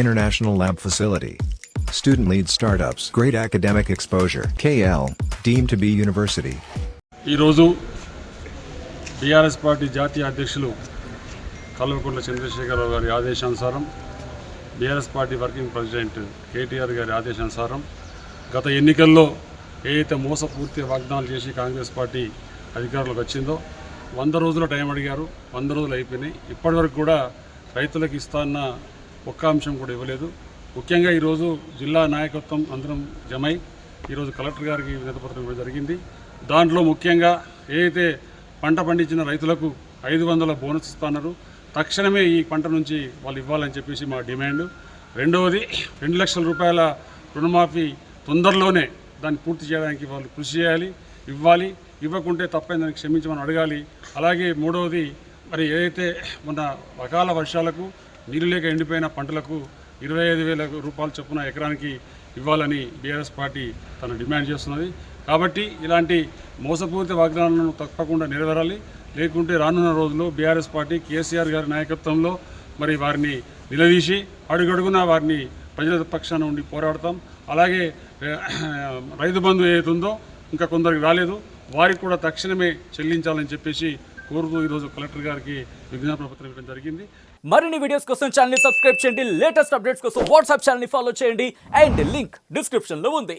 International Lab Facility. Student-led startups. Great academic exposure. KL. Deemed to be university. ఈరోజు TRS party జాతీయ అధ్యక్షులు కల్వకుంట్ల చంద్రశేఖరరావు గారి ఆదేశానుసారం, BRS party working president KTR గారి ఆదేశానుసారం గత ఎన్నికల్లో ఏదైతే మోసపూర్తి వాగ్దానాలు చేసి కాంగ్రెస్ పార్టీ అధికారంలోకి వచ్చిందో 100 రోజుల టైం అడిగారు. 100 రోజులు అయిపోయినాయి. ఇప్పటివరకు కూడా రైతులకు ఇస్తాన్న ఒక్క అంశం కూడా ఇవ్వలేదు. ముఖ్యంగా ఈరోజు జిల్లా నాయకత్వం అందరం జమై ఈరోజు కలెక్టర్ గారికి వినతిపత్రం ఇవ్వడం జరిగింది. దాంట్లో ముఖ్యంగా ఏదైతే పంట పండించిన రైతులకు 500 బోనస్ ఇస్తున్నారు, తక్షణమే ఈ పంట నుంచి వాళ్ళు ఇవ్వాలని చెప్పేసి మా డిమాండ్. రెండవది 2 లక్షల రూపాయల రుణమాఫీ తొందరలోనే దాన్ని పూర్తి చేయడానికి వాళ్ళు కృషి చేయాలి, ఇవ్వాలి. ఇవ్వకుంటే తప్పని దాన్ని క్షమించమని అడగాలి. అలాగే మూడవది, మరి ఏదైతే మొన్న అకాల వర్షాలకు నీళ్ళు లేక ఎండిపోయిన పంటలకు 25,000 రూపాయల చొప్పున ఎకరానికి ఇవ్వాలని బీఆర్ఎస్ పార్టీ తను డిమాండ్ చేస్తున్నది. కాబట్టి ఇలాంటి మోసపూరిత వాగ్దానాలను తప్పకుండా నెరవేరాలి. లేకుంటే రానున్న రోజుల్లో బీఆర్ఎస్ పార్టీ కేసీఆర్ గారి నాయకత్వంలో మరి వారిని నిలదీసి అడుగడుగునా వారిని ప్రజల పక్షాన ఉండి పోరాడతాం. అలాగే రైతు బంధు ఏదైతే ఉందో ఇంకా కొందరికి రాలేదు, వారికి కూడా తక్షణమే చెల్లించాలని చెప్పేసి కోరుతూ ఈరోజు కలెక్టర్ గారికి విజ్ఞాపన పత్రం ఇవ్వడం జరిగింది. మరిన్ని వీడియోస్ కోసం ఛానల్ ని సబ్స్క్రైబ్ చేయండి, లేటెస్ట్ అప్డేట్స్ కోసం వాట్సాప్ ఛానల్ ని ఫాలో చేయండి అండ్ లింక్ డిస్క్రిప్షన్ లో ఉంది.